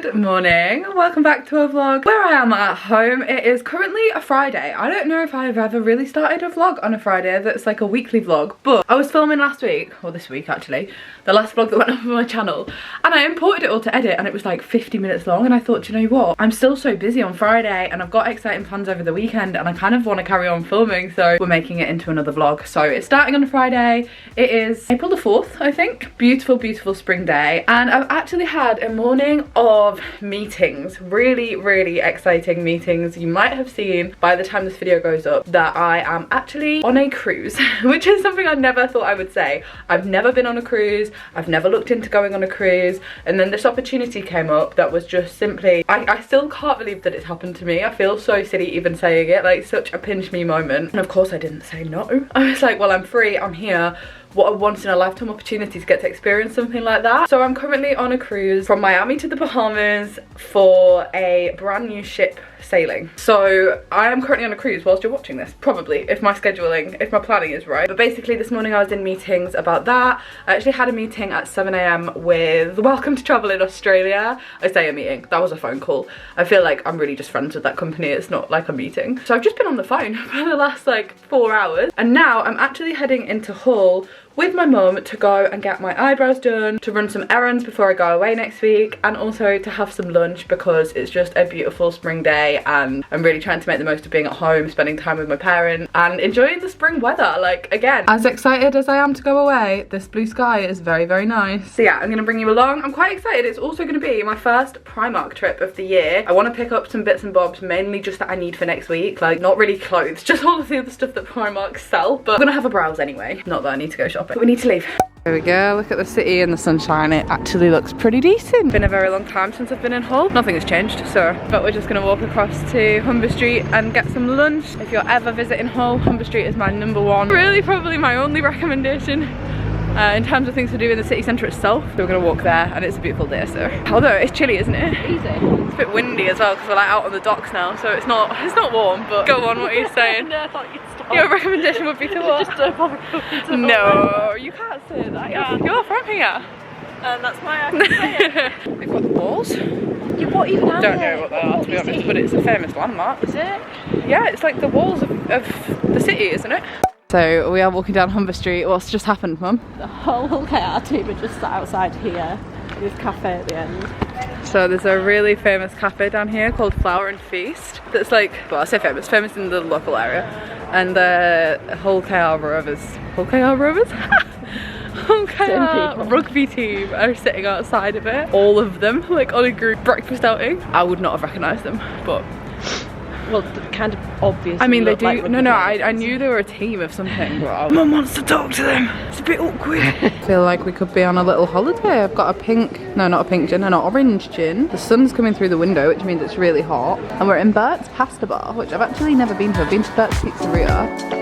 Good morning, welcome back to a vlog where I am at home. It is currently a Friday. I don't know if I've ever really started a vlog on a Friday that's like a weekly vlog, but I was filming last week, or this week actually, the last vlog that went up on my channel, and I imported it all to edit and it was like 50 minutes long, and I thought, you know what, I'm still so busy on Friday and I've got exciting plans over the weekend and I kind of want to carry on filming, so we're making it into another vlog. So it's starting on a Friday. It is April the 4th, I think. Beautiful, beautiful spring day, and I've actually had a morning of meetings, really exciting meetings. You might have seen by the time this video goes up that I am actually on a cruise, which is something I never thought I would say. I've never been on a cruise, I've never looked into going on a cruise, and then this opportunity came up that was just simply, I still can't believe that it's happened to me. I feel so silly even saying it, like such a pinch me moment. And of course I didn't say no. I was like, well, I'm free, I'm here. What a once in a lifetime opportunity to get to experience something like that. So I'm currently on a cruise from Miami to the Bahamas for a brand new ship sailing. So I am currently on a cruise whilst you're watching this, probably, if my scheduling, if my planning is right. But basically this morning I was in meetings about that. I actually had a meeting at 7 AM with Welcome to Travel in Australia. I say a meeting, that was a phone call. I feel like I'm really just friends with that company, it's not like a meeting. So I've just been on the phone for the last like 4 hours, and now I'm actually heading into Hull with my mum to go and get my eyebrows done, to run some errands before I go away next week, and also to have some lunch because it's just a beautiful spring day and I'm really trying to make the most of being at home, spending time with my parents and enjoying the spring weather. Like, again, as excited as I am to go away, this blue sky is very nice. So yeah, I'm gonna bring you along. I'm quite excited. It's also gonna be my first Primark trip of the year. I want to pick up some bits and bobs, mainly just that I need for next week, like not really clothes, just all of the other stuff that Primark sell, but I'm gonna have a browse anyway. Not that I need to go shopping. But we need to leave. There we go, look at the city and the sunshine. It actually looks pretty decent. Been a very long time since I've been in Hull. Nothing has changed, so, but we're just gonna walk across to Humber Street and get some lunch. If you're ever visiting Hull, Humber Street is my #1. Really probably my only recommendation in terms of things to do in the city centre itself. So we're gonna walk there and it's a beautiful day, so. Although it's chilly, isn't it? Easy. It's a bit windy as well because we're like out on the docks now, so it's not warm, but go on, what are you saying? No, I thought you'd stop. Your recommendation would be to what? Just don't bother coming to No, you can't say that. Yeah. You're from here. And that's why I can say it. We've got the walls. Yeah, what even are Don't they? know what they are, to be honest, but it's a famous landmark. Is it? Yeah, it's like the walls of the city, isn't it? So we are walking down Humber Street. What's just happened, Mum? The whole KR team are just sat outside here with cafe at the end. So there's a really famous cafe down here called Flower and Feast. That's like, well, I say famous in the local area. And the Hull KR Rovers, Hull KR rugby team are sitting outside of it. All of them, like on a group breakfast outing. I would not have recognised them, but. Well, kind of obvious. I mean, they do. Like no, I knew they were a team of something. But Mum wants to talk to them. It's a bit awkward. I feel like we could be on a little holiday. I've got a pink, no, not a pink gin, an orange gin. The sun's coming through the window, which means it's really hot. And we're in Bert's Pasta Bar, which I've actually never been to. I've been to Bert's Pizzeria.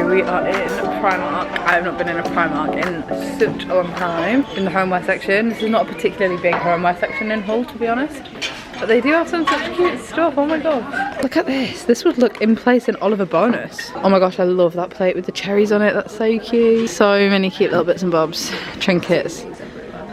We are in Primark. I have not been in a Primark in such a long time. In the homeware section. This is not a particularly big homeware section in Hull, to be honest. But they do have some such cute stuff. Oh my gosh. Look at this. This would look in place in Oliver Bonus. Oh my gosh, I love that plate with the cherries on it. That's so cute. So many cute little bits and bobs. Trinkets.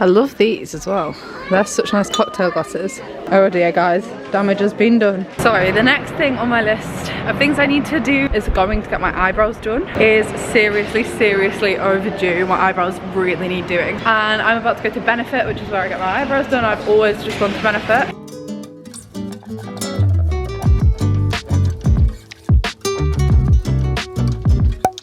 I love these as well. They're such nice cocktail glasses. Oh dear guys, damage has been done. Sorry, the next thing on my list of things I need to do is going to get my eyebrows done. Is seriously overdue. My eyebrows really need doing. And I'm about to go to Benefit, which is where I get my eyebrows done. I've always just gone to Benefit.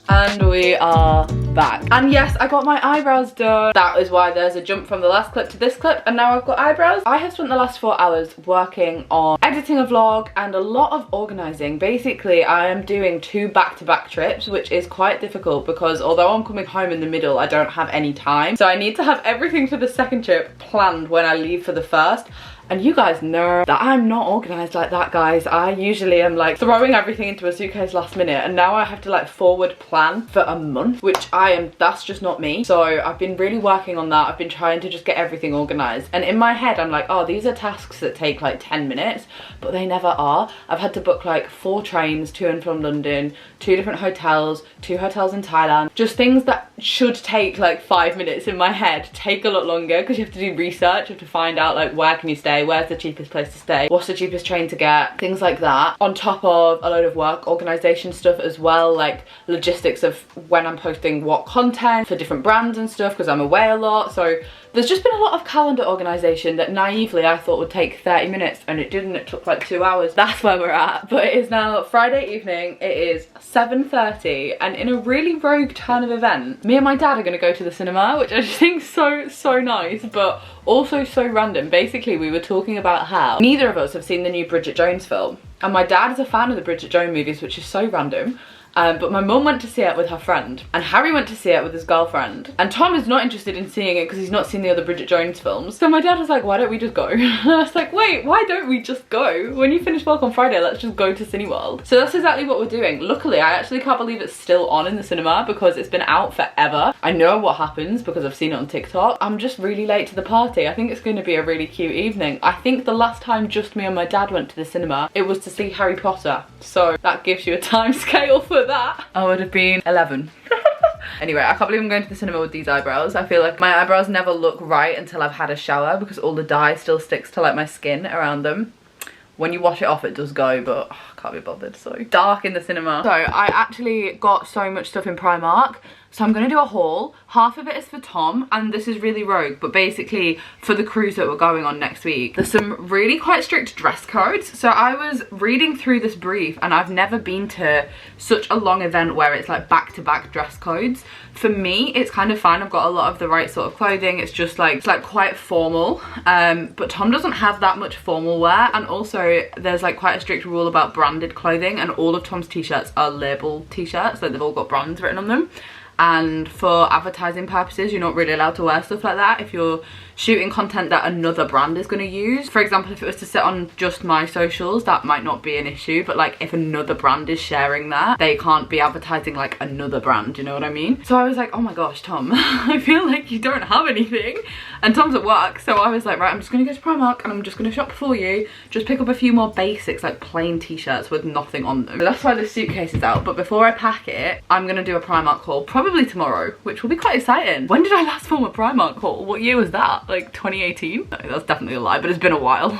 And we are back. And yes, I got my eyebrows done. That is why there's a jump from the last clip to this clip, and now I've got eyebrows. I have spent the last 4 hours working on editing a vlog and a lot of organising. Basically, I am doing 2 back-to-back trips, which is quite difficult because although I'm coming home in the middle, I don't have any time. So I need to have everything for the second trip planned when I leave for the first. And you guys know that I'm not organised like that, guys. I usually am like throwing everything into a suitcase last minute, and now I have to like forward plan for a month, which that's just not me. So I've been really working on that. I've been trying to just get everything organised, and in my head I'm like, oh, these are tasks that take like 10 minutes, but they never are. I've had to book like 4 trains to and from London, 2 different hotels, 2 hotels in Thailand. Just things that should take like 5 minutes in my head take a lot longer, because you have to do research, you have to find out like where can you stay, where's the cheapest place to stay, what's the cheapest train to get, things like that, on top of a load of work organisation stuff as well, like logistics of when I'm posting what content for different brands and stuff, because I'm away a lot. So there's just been a lot of calendar organisation that naively I thought would take 30 minutes, and it didn't. It took like 2 hours. That's where we're at. But it is now Friday evening. It is 7:30, and in a really rogue turn of event, me and my dad are going to go to the cinema, which I just think is so nice, but also so random. Basically, we were talking about how neither of us have seen the new Bridget Jones film, and my dad is a fan of the Bridget Jones movies, which is so random. But my mum went to see it with her friend, and Harry went to see it with his girlfriend, and Tom is not interested in seeing it because he's not seen the other Bridget Jones films. So my dad was like, why don't we just go? And I was like, wait, why don't we just go? When you finish work on Friday, let's just go to Cineworld. So that's exactly what we're doing. Luckily, I actually can't believe it's still on in the cinema, because it's been out forever. I know what happens because I've seen it on TikTok. I'm just really late to the party. I think it's going to be a really cute evening. I think the last time just me and my dad went to the cinema, it was to see Harry Potter. So that gives you a time scale for that. I would have been 11. Anyway, I can't believe I'm going to the cinema with these eyebrows. I feel like my eyebrows never look right until I've had a shower, because all the dye still sticks to like my skin around them. When you wash it off, it does go, but I can't be bothered. So dark in the cinema. So I actually got so much stuff in Primark. So I'm going to do a haul. Half of it is for Tom, and this is really rogue, but basically for the cruise that we're going on next week, there's some really quite strict dress codes. So I was reading through this brief, and I've never been to such a long event where it's like back-to-back dress codes. For me, it's kind of fine. I've got a lot of the right sort of clothing. It's just like, it's like quite formal. But Tom doesn't have that much formal wear, and also there's like quite a strict rule about branded clothing, and all of Tom's t-shirts are labeled t-shirts, like they've all got brands written on them. And for advertising purposes, you're not really allowed to wear stuff like that if you're shooting content that another brand is going to use. For example, if it was to sit on just my socials, that might not be an issue, but like if another brand is sharing that, they can't be advertising like another brand, you know what I mean? So I was like, oh my gosh, Tom, I feel like you don't have anything. And Tom's at work, so I was like, right, I'm just going to go to Primark and I'm just going to shop for you, just pick up a few more basics, like plain t-shirts with nothing on them. So that's why the suitcase is out. But before I pack it, I'm going to do a Primark haul, probably tomorrow, which will be quite exciting. When did I last film a Primark haul? What year was that? Like 2018? No, that's definitely a lie, but it's been a while.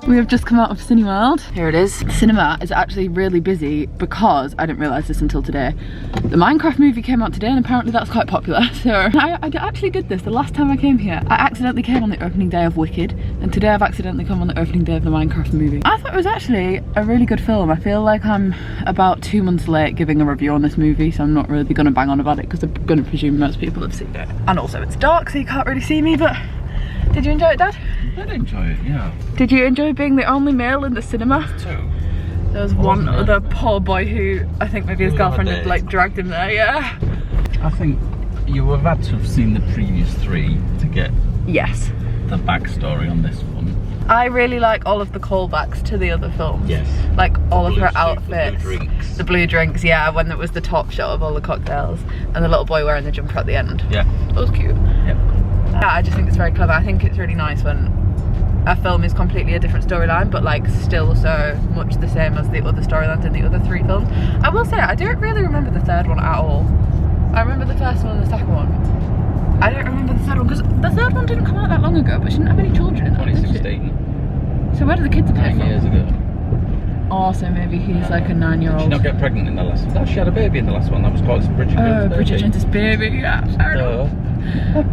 We have just come out of Cineworld. Here it is. Cinema is actually really busy because I didn't realise this until today. The Minecraft movie came out today, and apparently that's quite popular. So I actually did this the last time I came here. I accidentally came on the opening day of Wicked, and today I've accidentally come on the opening day of the Minecraft movie. I thought it was actually a really good film. I feel like I'm about 2 months late giving a review on this movie, so I'm not really going to bang on about it because I'm going to presume most people have seen it. And also it's dark, so you can't really see me, but did you enjoy it, Dad? I did enjoy it, yeah. Did you enjoy being the only male in the cinema? Two. There was one other poor boy who, I think maybe his girlfriend had like dragged him there, yeah. I think you would have had to have seen the previous 3 to get yes the backstory on this one. I really like all of the callbacks to the other films. Yes. Like all of her Blue outfits. drinks. The blue drinks, yeah, when it was the top shot of all the cocktails. And the little boy wearing the jumper at the end. Yeah. That was cute. Yeah. I just think it's very clever. I think it's really nice when a film is completely a different storyline, but like still so much the same as the other storylines in the other 3 films. I will say, I don't really remember the 3rd one at all. I remember the 1st one and the 2nd one. I don't remember the 3rd one, because the 3rd one didn't come out that long ago, but she didn't have any children in that, did she? 2016. So where do the kids appear 9 from? years ago. Oh, so maybe he's like a 9-year-old. Did she not get pregnant in the last one? No, she had a baby in the last one. That was called Bridget Jones' baby. Oh, Bridget Jones' baby, yeah, fair enough.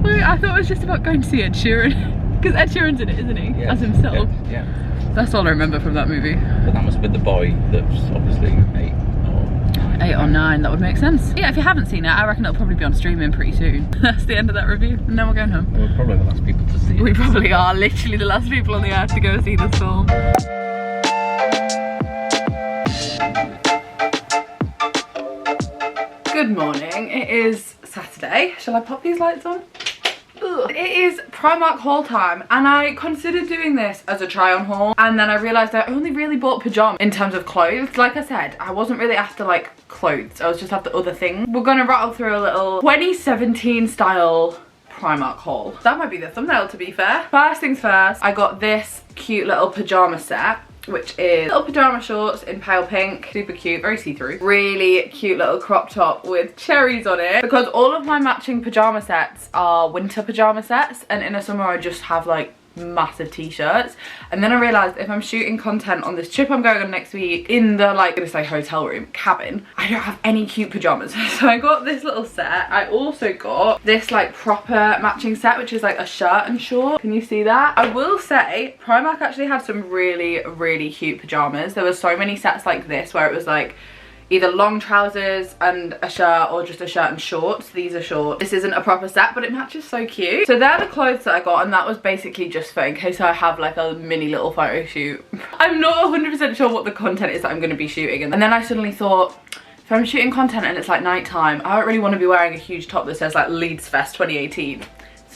Wait, I thought it was just about going to see Ed Sheeran. Because Ed Sheeran's in it, isn't he? Yes, As himself. yes, yeah. That's all I remember from that movie. But that must be the boy that's obviously 8 or 9, that would make sense. Yeah, if you haven't seen it, I reckon it'll probably be on streaming pretty soon. That's the end of that review, and then we're going home. We're probably the last people to see it. We probably are literally the last people on the earth to go see this film. Good morning, it is Saturday. Shall I pop these lights on? Ugh. Ugh. It is Primark haul time, and I considered doing this as a try on haul, and then I realised I only really bought pyjamas in terms of clothes. Like I said, I wasn't really after like clothes, I was just after other things. We're gonna rattle through a little 2017 style Primark haul. That might be the thumbnail, to be fair. First things first, I got this cute little pyjama set, which is little pyjama shorts in pale pink, super cute, very see-through. Really cute little crop top with cherries on it, because all of my matching pyjama sets are winter pyjama sets, and in the summer I just have like massive t-shirts. And then I realized if I'm shooting content on this trip I'm going on next week in the, like, I'm gonna say hotel room, cabin, I don't have any cute pajamas. So I got this little set. I also got this like proper matching set, which is like a shirt and short. Can you see that? I will say Primark actually had some really cute pajamas. There were so many sets like this where it was like either long trousers and a shirt, or just a shirt and shorts. These are short. This isn't a proper set, but it matches so cute. So they're the clothes that I got, and that was basically just for in case I have like a mini little photo shoot. I'm not 100% sure what the content is that I'm going to be shooting, and then I suddenly thought, if I'm shooting content and it's like nighttime, I don't really want to be wearing a huge top that says like Leeds Fest 2018.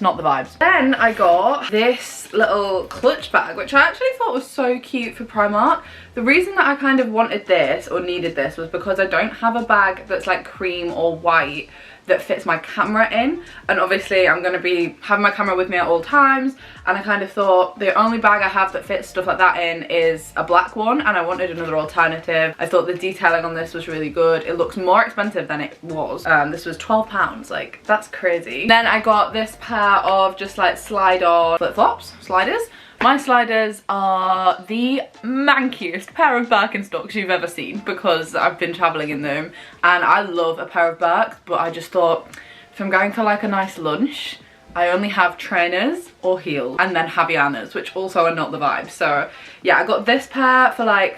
Not the vibes. Then I got this little clutch bag, which I actually thought was so cute for Primark. The reason that I kind of wanted this or needed this was because I don't have a bag that's like cream or white that fits my camera in, and obviously I'm going to be having my camera with me at all times, and I kind of thought the only bag I have that fits stuff like that in is a black one, and I wanted another alternative. I thought the detailing on this was really good. It looks more expensive than it was. This was £12, like that's crazy. Then I got this pair of just like slide on flip-flops, sliders. My sliders are the mankiest pair of Birkenstocks you've ever seen, because I've been travelling in them and I love a pair of Birks, but I just thought if I'm going for like a nice lunch, I only have trainers or heels, and then Havaianas, which also are not the vibe. So yeah, I got this pair for like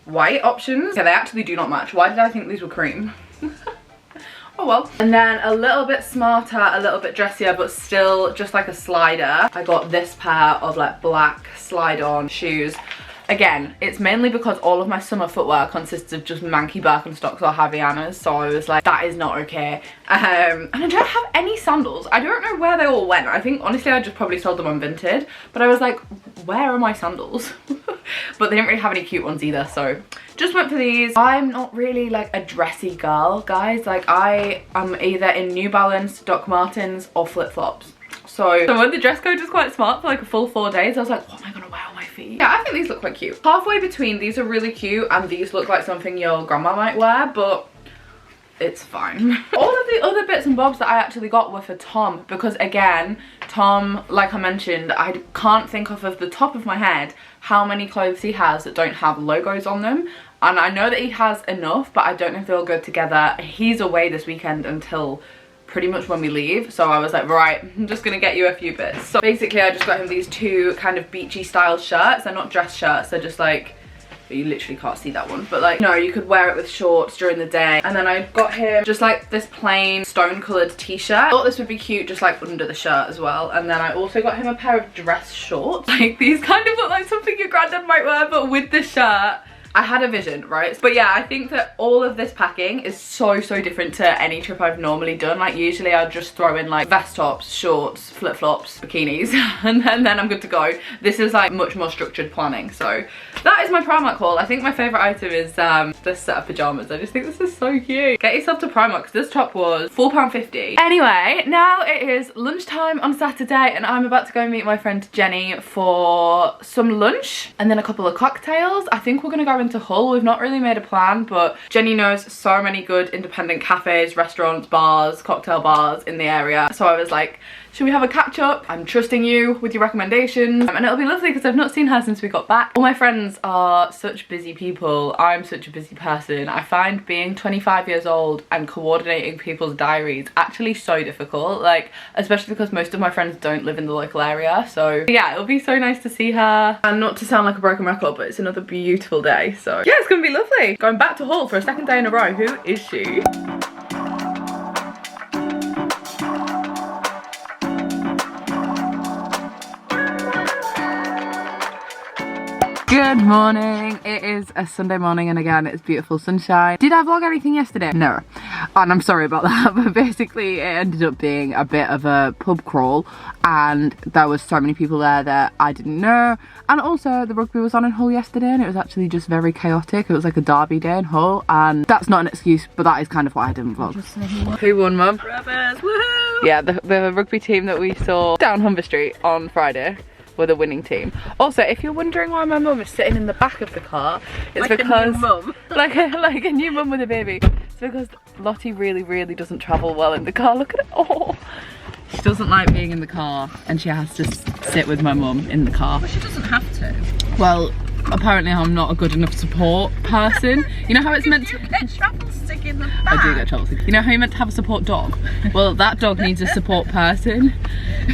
white options. Yeah, they actually do not match. Why did I think these were cream? Oh well. And then a little bit smarter, a little bit dressier, but still just like a slider, I got this pair of like black slide-on shoes. Again, it's mainly because all of my summer footwear consists of just manky Birkenstocks or Havaianas, so I was like, that is not okay. And I don't have any sandals. I don't know where they all went. I think honestly I just probably sold them on Vinted, but I was like, where are my sandals? But they didn't really have any cute ones either, so just went for these. I'm not really like a dressy girl, guys. Like I am either in New Balance, Doc Martens or flip-flops. So when the dress code was quite smart for like a full 4 days, I was like, what am I gonna wear on my feet? Yeah, I think these look quite cute. Halfway between, these are really cute and these look like something your grandma might wear, but it's fine. All of the other bits and bobs that I actually got were for Tom, because again, Tom, like I mentioned, I can't think off of the top of my head how many clothes he has that don't have logos on them. And I know that he has enough, but I don't know if they'll go together. He's away this weekend until pretty much when we leave, so I was like, right, I'm just gonna get you a few bits. So basically I just got him these two kind of beachy style shirts. They're not dress shirts, they're just like, you literally can't see that one, but like, no, you could wear it with shorts during the day. And then I got him just like this plain stone coloured t-shirt. I thought this would be cute just like under the shirt as well. And then I also got him a pair of dress shorts. Like these kind of look like something your granddad might wear, but with the shirt. I had a vision, right? But yeah, I think that all of this packing is so different to any trip I've normally done. Like usually I'll just throw in like vest tops, shorts, flip-flops, bikinis, and then I'm good to go. This is like much more structured planning. So that is my Primark haul. I think my favourite item is this set of pyjamas. I just think this is so cute. Get yourself to Primark because this top was £4.50. Anyway, now it is lunchtime on Saturday and I'm about to go meet my friend Jenny for some lunch and then a couple of cocktails. I think we're gonna go into Hull. We've not really made a plan, but Jenny knows so many good independent cafes, restaurants, bars, cocktail bars in the area. So I was like, should we have a catch up? I'm trusting you with your recommendations, and it'll be lovely because I've not seen her since we got back. All my friends are such busy people. I'm such a busy person. I find being 25 years old and coordinating people's diaries actually so difficult, like especially because most of my friends don't live in the local area. So yeah, it'll be so nice to see her, and not to sound like a broken record, but it's another beautiful day. So yeah, it's gonna be lovely. Going back to Hull for a second day in a row. Who is she? Good morning. It is a Sunday morning and again it's beautiful sunshine. Did I vlog anything yesterday? No. And I'm sorry about that, but basically it ended up being a bit of a pub crawl, and there was so many people there that I didn't know. And also the rugby was on in Hull yesterday, and it was actually just very chaotic. It was like a derby day in Hull, and that's not an excuse, but that is kind of why I didn't vlog. Who won, Mum? Brothers, woohoo! Yeah, the rugby team that we saw down Humber Street on Friday were the winning team. Also, if you're wondering why my mum is sitting in the back of the car, it's like because a new mum. like a new mum with a baby. It's because Lottie really doesn't travel well in the car. Look at it. Oh, she doesn't like being in the car, and she has to sit with my mum in the car. But she doesn't have to. Well, apparently I'm not a good enough support person. You know how it's meant to... Get travel sick in the back. I do get travel sick. You know how you're meant to have a support dog? Well, that dog needs a support person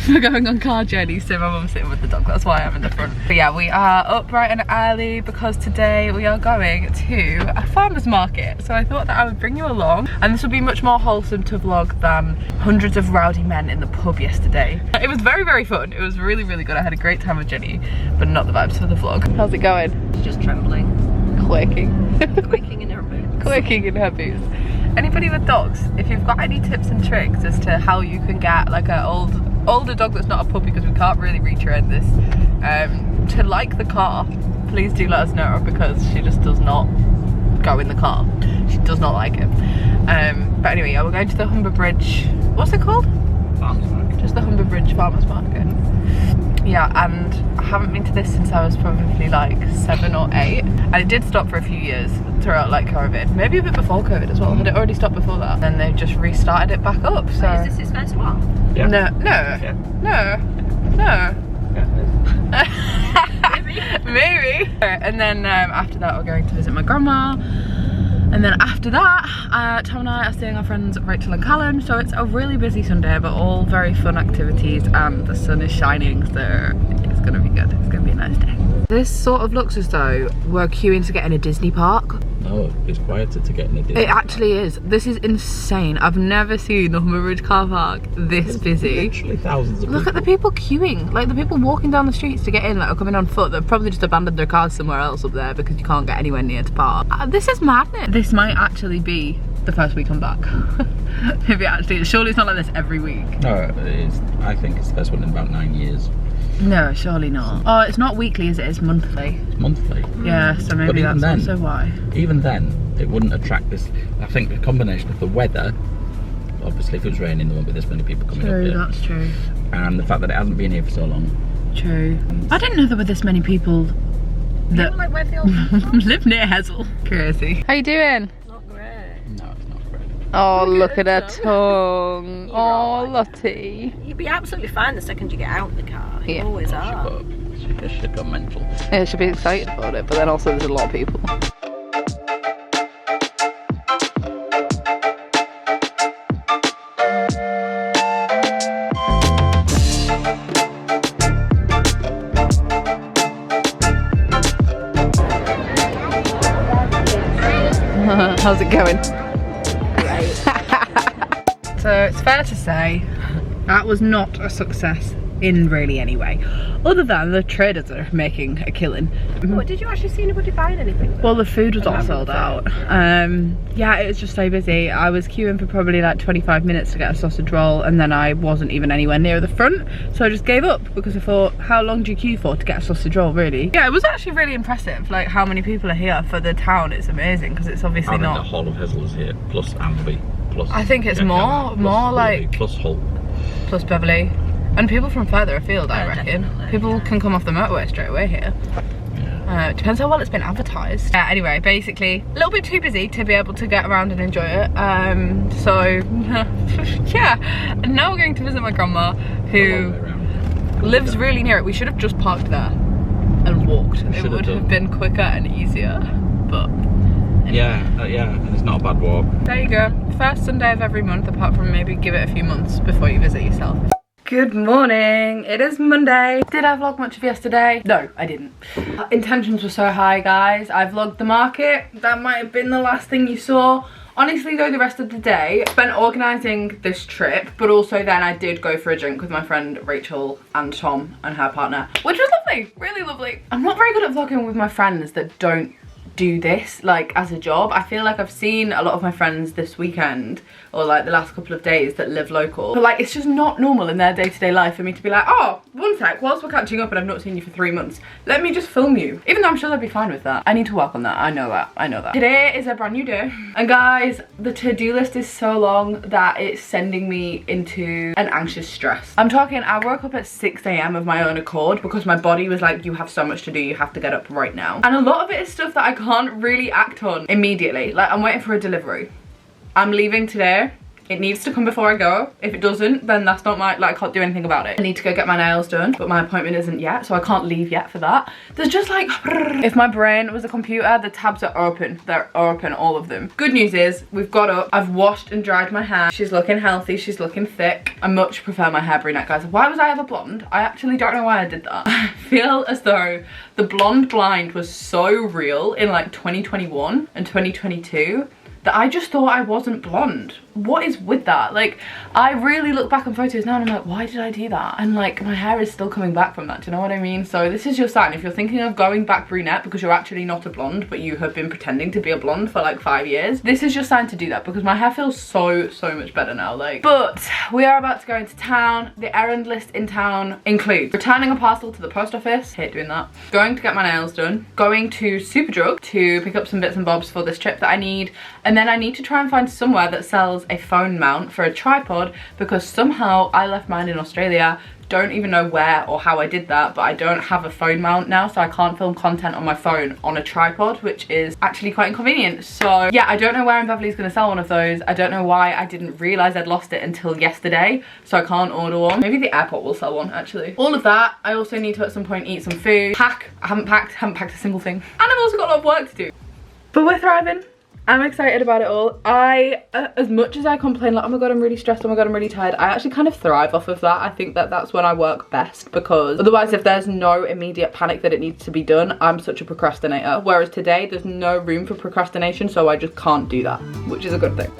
for going on car journeys, so my mum's sitting with the dog. That's why I'm in the front. But yeah, we are up bright and early because today we are going to a farmer's market. So I thought that I would bring you along, and this will be much more wholesome to vlog than hundreds of rowdy men in the pub yesterday. It was very fun. It was really good. I had a great time with Jenny, but not the vibes for the vlog. How's it going? She's just trembling. Quaking. Quaking in her boots. Quaking in her boots. Anybody with dogs, if you've got any tips and tricks as to how you can get like an older dog that's not a puppy, because we can't really retrain this, to like the car, please do let us know, because she just does not go in the car. She does not like it. But anyway, yeah, we're going to the Humber Bridge. What's it called? Farmers market. Just the Humber Bridge Farmers Market. Yeah, and I haven't been to this since I was probably like 7 or 8, and it did stop for a few years throughout like COVID, maybe a bit before COVID as well. Had it already stopped before that? Then they just restarted it back up. So Wait, is this his first one? Yeah. no. Maybe. And then after that we're going to visit my grandma. And then after that, Tom and I are seeing our friends Rachel and Callum, so it's a really busy Sunday, but all very fun activities, and the sun is shining, so it's gonna be good. It's gonna be a nice day. This sort of looks as though we're queuing to get in a Disney park. No, it's quieter to get in a Disney. It actually is. This is insane. I've never seen the Humber Bridge car park this busy. Literally thousands of Look at the people queuing, like the people walking down the streets to get in, like are coming on foot. They've probably just abandoned their cars somewhere else up there because you can't get anywhere near to park. This is madness. This might actually be the first week I'm back. Maybe actually, surely it's not like this every week. No, it is. I think it's the first one in about 9 years. No, surely not. Oh, it's not weekly, is it? It's monthly. It's monthly. Yeah, so maybe that's also why. Even then, it wouldn't attract this. I think the combination of the weather, obviously if it was raining there wouldn't be this many people coming up True, here. that's true. And the fact that it hasn't been here for so long. True. I didn't know there were this many people that Like where the old live near Hessel. Crazy. How you doing? Not great. No, it's not great. Oh, Look look at at her her tongue. You're Oh, right. Lottie. You'd be absolutely fine the second you get out of the car. You Yeah. always are. She got mental. Yeah, she should be excited about it, but then also there's a lot of people. How's it going? So it's fair to say that was not a success in really any way, other than the traders are making a killing. What, did you actually see anybody buying anything? Well, the food was all sold out. Yeah, it was just so busy. I was queuing for probably like 25 minutes to get a sausage roll, and then I wasn't even anywhere near the front, so I just gave up because I thought, how long do you queue for to get a sausage roll, really? Yeah, it was actually really impressive, like how many people are here for the town. It's amazing because it's obviously I think not. the whole of Hessel is here, plus Amby, plus. I think it's more Beverley, like plus Hull. plus Beverley. And people from further afield, I Yeah, reckon. definitely, People yeah. can come off the motorway straight away here. It depends how well it's been advertised. Anyway, basically, a little bit too busy to be able to get around and enjoy it. So, yeah. And now we're going to visit my grandma, who lives really near it. We should have just parked there and walked. It would have been quicker and easier. But Yeah, and it's not a bad walk. there you go. First Sunday of every month, apart from maybe give it a few months before you visit yourself. Good morning, it is Monday. Did I vlog much of yesterday? No, I didn't. Intentions were so high, guys. I vlogged the market. That might have been the last thing you saw. Honestly though, the rest of the day I spent organising this trip, but also then I did go for a drink with my friend Rachel and Tom and her partner, which was lovely, really lovely. I'm not very good at vlogging with my friends that don't do this like as a job. I feel like I've seen a lot of my friends this weekend or like the last couple of days that live local, but like it's just not normal in their day-to-day life for me to be like, oh, one sec, whilst we're catching up and I've not seen you for 3 months, let me just film you. Even though I'm sure they'd be fine with that. I need to work on that. I know that. Today is a brand new day, and guys, the to-do list is so long that it's sending me into an anxious stress. I'm talking, I woke up at 6 a.m. of my own accord because my body was like, you have so much to do, you have to get up right now. And a lot of it is stuff that I can't really act on immediately. Like, I'm waiting for a delivery. I'm leaving today. It needs to come before I go. If it doesn't, then that's not my, like, I can't do anything about it. I need to go get my nails done, but my appointment isn't yet, so I can't leave yet for that. There's just like, if my brain was a computer, the tabs are open. They're open, all of them. Good news is, we've got up, I've washed and dried my hair. She's looking healthy, she's looking thick. I much prefer my hair brunette, guys. Why was I ever blonde? I actually don't know why I did that. I feel as though the blonde blind was so real in like 2021 and 2022 that I just thought I wasn't blonde. What is with that? Like, I really look back on photos now and I'm like, why did I do that? And like, my hair is still coming back from that, do you know what I mean? So this is your sign. If you're thinking of going back brunette because you're actually not a blonde, but you have been pretending to be a blonde for like 5 years, this is your sign to do that, because my hair feels so much better now. Like, but we are about to go into town. The errand list in town includes returning a parcel to the post office, hate doing that, going to get my nails done, going to Superdrug to pick up some bits and bobs for this trip that I need, and then I need to try and find somewhere that sells a phone mount for a tripod, because somehow I left mine in Australia. Don't even know where or how I did that, but I don't have a phone mount now, so I can't film content on my phone on a tripod, which is actually quite inconvenient. So yeah, I don't know where in Beverly's gonna sell one of those. I don't know why I didn't realize I'd lost it until yesterday, so I can't order one. Maybe the airport will sell one, actually. All of that. I also need to at some point eat some food. Pack. I haven't packed a single thing. And I've also got a lot of work to do. But we're thriving. I'm excited about it all. As much as I complain like, oh my god, I'm really stressed, oh my god, I'm really tired, I actually kind of thrive off of that. I think that that's when I work best, because otherwise if there's no immediate panic that it needs to be done, I'm such a procrastinator. Whereas today, there's no room for procrastination, so I just can't do that, which is a good thing.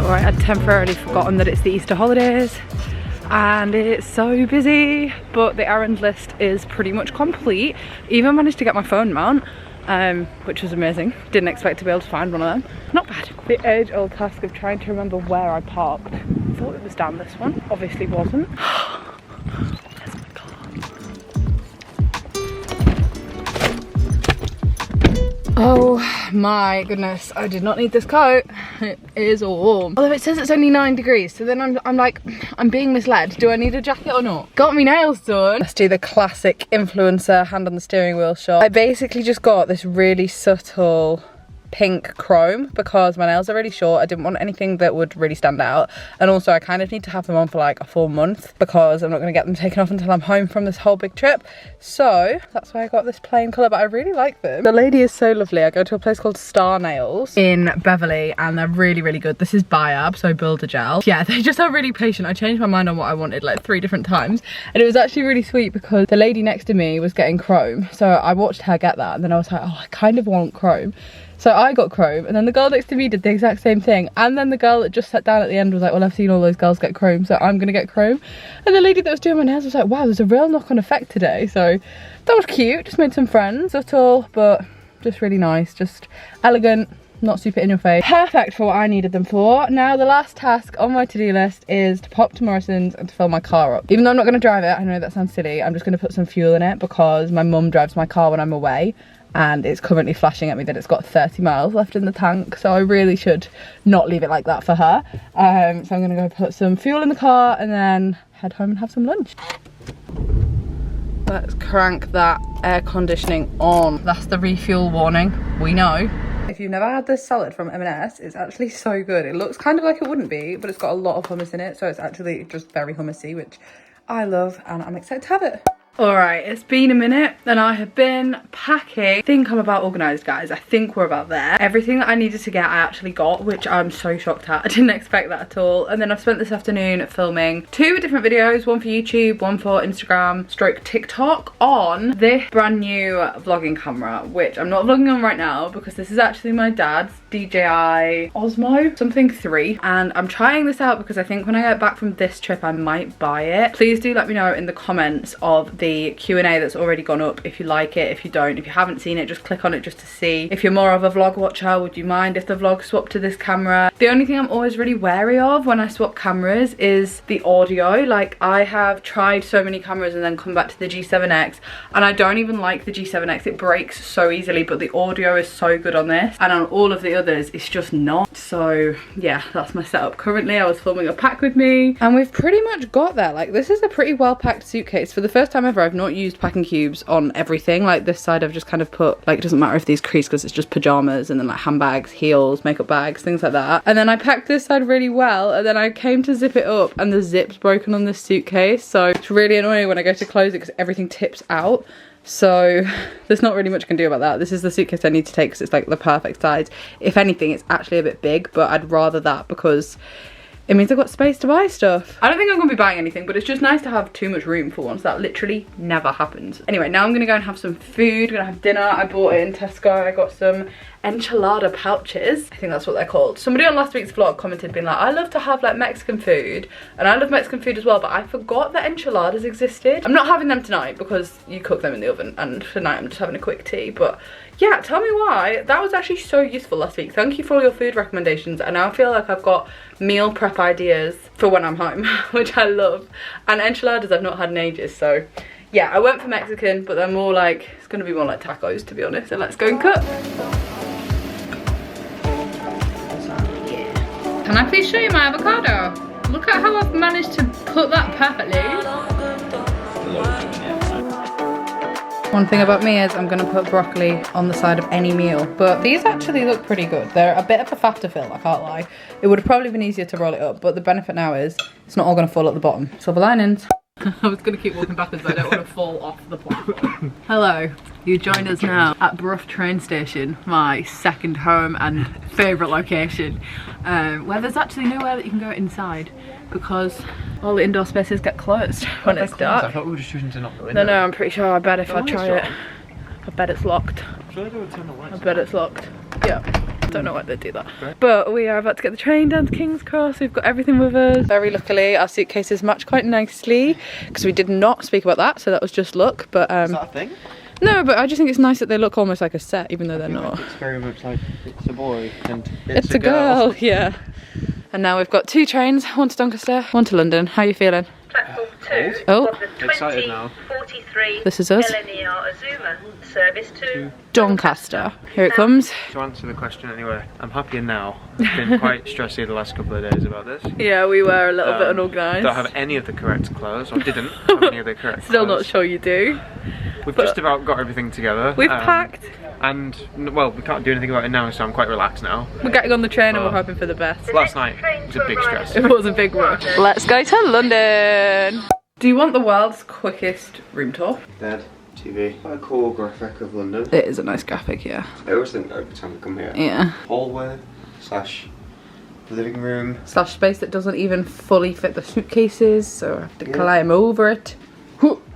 Right, I'd temporarily forgotten that it's the Easter holidays and it's so busy, but the errand list is pretty much complete. Even managed to get my phone mount, which was amazing. Didn't expect to be able to find one of them. Not bad. The age-old task of trying to remember where I parked. Thought it was down this one, obviously wasn't. Where's my car? Oh my goodness, I did not need this coat. It is warm. Although it says it's only 9 degrees, so then I'm like, I'm being misled. Do I need a jacket or not? Got me nails done. Let's do the classic influencer hand on the steering wheel shot. I basically just got this really subtle pink chrome because my nails are really short. I didn't want anything that would really stand out, and also I kind of need to have them on for like a full month because I'm not going to get them taken off until I'm home from this whole big trip. So that's why I got this plain colour, but I really like them. The lady is so lovely. I go to a place called Star Nails in Beverly and they're really good. This is Biab, so Builder Gel. Yeah, they just are really patient. I changed my mind on what I wanted like 3 different times, and it was actually really sweet because the lady next to me was getting chrome, so I watched her get that and then I was like, oh, I kind of want chrome. So I got chrome, and then the girl next to me did the exact same thing, and then the girl that just sat down at the end was like, well, I've seen all those girls get chrome, so I'm gonna get chrome. And the lady that was doing my nails was like, wow, there's a real knock-on effect today. So that was cute. Just made some friends at all, but just really nice, just elegant, not super in your face. Perfect for what I needed them for. Now the last task on my to-do list is to pop to Morrison's and to fill my car up. Even though I'm not going to drive it, I know that sounds silly, I'm just going to put some fuel in it because my mum drives my car when I'm away, and it's currently flashing at me that it's got 30 miles left in the tank, so I really should not leave it like that for her. So I'm gonna go put some fuel in the car and then head home and have some lunch. Let's crank that air conditioning on. That's the refuel warning, we know. If you've never had this salad from M&S, it's actually so good. It looks kind of like it wouldn't be, but it's got a lot of hummus in it, so it's actually just very hummusy, which I love, and I'm excited to have it. Alright, it's been a minute and I have been packing. I think I'm about organised, guys. I think we're about there. Everything that I needed to get I actually got, which I'm so shocked at. I didn't expect that at all. And then I've spent this afternoon filming 2 different videos, one for YouTube, one for Instagram / TikTok, on this brand new vlogging camera, which I'm not vlogging on right now because this is actually my dad's DJI Osmo something 3, and I'm trying this out because I think when I get back from this trip I might buy it. Please do let me know in the comments of the Q&A that's already gone up if you like it. If you don't, if you haven't seen it, just click on it just to see. If you're more of a vlog watcher, would you mind if the vlog swapped to this camera? The only thing I'm always really wary of when I swap cameras is the audio. Like, I have tried so many cameras and then come back to the G7X, and I don't even like the G7X. It breaks so easily, but the audio is so good on this, and on all of the others it's just not. So yeah, that's my setup currently. I was filming a pack with me and we've pretty much got there. Like, this is a pretty well packed suitcase. For the first time ever, I've not used packing cubes on everything. Like, this side I've just kind of put, like, it doesn't matter if these crease because it's just pajamas, and then like handbags, heels, makeup bags, things like that. And then I packed this side really well, and then I came to zip it up and the zip's broken on this suitcase, so it's really annoying when I go to close it because everything tips out. So there's not really much I can do about that. This is the suitcase I need to take because it's like the perfect size. If anything, it's actually a bit big, but I'd rather that because it means I've got space to buy stuff. I don't think I'm gonna be buying anything, but it's just nice to have too much room for once. That literally never happens. Anyway, now I'm gonna go and have some food. I'm gonna have dinner. I bought it in Tesco. I got some enchilada pouches. I think that's what they're called. Somebody on last week's vlog commented being like, I love to have like Mexican food, and I love Mexican food as well, but I forgot that enchiladas existed. I'm not having them tonight because you cook them in the oven, and tonight I'm just having a quick tea. But yeah, tell me why. That was actually so useful last week. Thank you for all your food recommendations, and now I feel like I've got meal prep ideas for when I'm home, which I love. And enchiladas I've not had in ages, so yeah, I went for Mexican, but they're more like, it's gonna be more like tacos, to be honest. So let's go and cook. Can I please show you my avocado? Look at how I've managed to put that perfectly. One thing about me is I'm gonna put broccoli on the side of any meal, but these actually look pretty good. They're a bit of a faff to fill, I can't lie. It would have probably been easier to roll it up, but the benefit now is it's not all gonna fall at the bottom. Silver linings. I was going to keep walking backwards, but I don't want to fall off the platform. Hello, you join us now at Brough train station, my second home and favourite location, where there's actually nowhere that you can go inside because all the indoor spaces get closed when it's dark. I thought we were just choosing to not go in. No, I'm pretty sure. I bet if I try it, I bet it's locked. I'm sure they would turn the lights. I bet it's locked. Yeah. Don't know why they do that. But we are about to get the train down to King's Cross. We've got everything with us. Very luckily our suitcases match quite nicely because we did not speak about that, so that was just luck. But is that a thing? No, but I just think it's nice that they look almost like a set, even though they're not. Like it's very much like it's a boy and it's a girl. Yeah. And now we've got 2 trains, one to Doncaster, one to London. How are you feeling? Platform 2 Oh, of the excited now. 2043 This is us. Azuma service to Doncaster. Here it comes. To answer the question anyway, I'm happier now. I've been quite stressy the last couple of days about this. Yeah, we were a little bit unorganised. Don't have any of the correct clothes, or didn't have any of the correct Still clothes. not sure you do. We've just about got everything together. We've packed. And, well, we can't do anything about it now, so I'm quite relaxed now. We're getting on the train and we're hoping for the best. Last night was a big stress. It was a big rush. Let's go to London. Do you want the world's quickest room tour? Dead TV. Quite a cool graphic of London. It is a nice graphic, yeah. I always think that every time I come here. Yeah. Hallway / living room / space that doesn't even fully fit the suitcases, so I have to climb over it.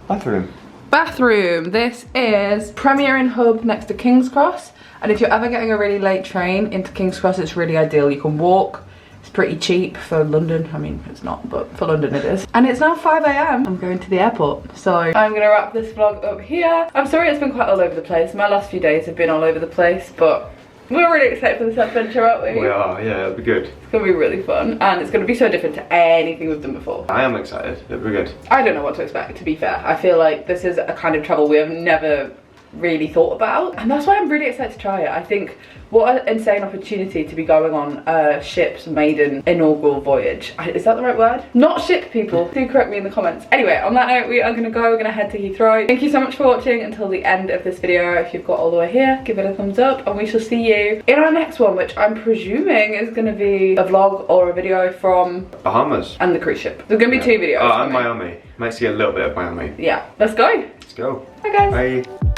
bathroom. Bathroom. This is Premier Inn Hub next to King's Cross, and if you're ever getting a really late train into King's Cross, it's really ideal. You can walk. It's pretty cheap for London. I mean, it's not, but for London it is. And it's now 5 AM. I'm going to the airport, so I'm gonna wrap this vlog up here. I'm sorry it's been quite all over the place. My last few days have been all over the place, but we're really excited for this adventure, aren't we? We are, yeah, it'll be good. It's gonna be really fun, and it's gonna be so different to anything we've done before. I am excited, it'll be good. I don't know what to expect, to be fair. I feel like this is a kind of travel we have never really thought about, and that's why I'm really excited to try it. I think what an insane opportunity to be going on a ship's maiden inaugural voyage. Is that the right word? Not ship, people. Do correct me in the comments. Anyway, on that note, we are gonna go. We're gonna head to Heathrow. Thank you so much for watching until the end of this video. If you've got all the way here, give it a thumbs up, and we shall see you in our next one, which I'm presuming is gonna be a vlog or a video from Bahamas. and the cruise ship. There's gonna be 2 videos. Oh, and Miami. Might see a little bit of Miami. Yeah, let's go. Let's go. Bye guys. Bye.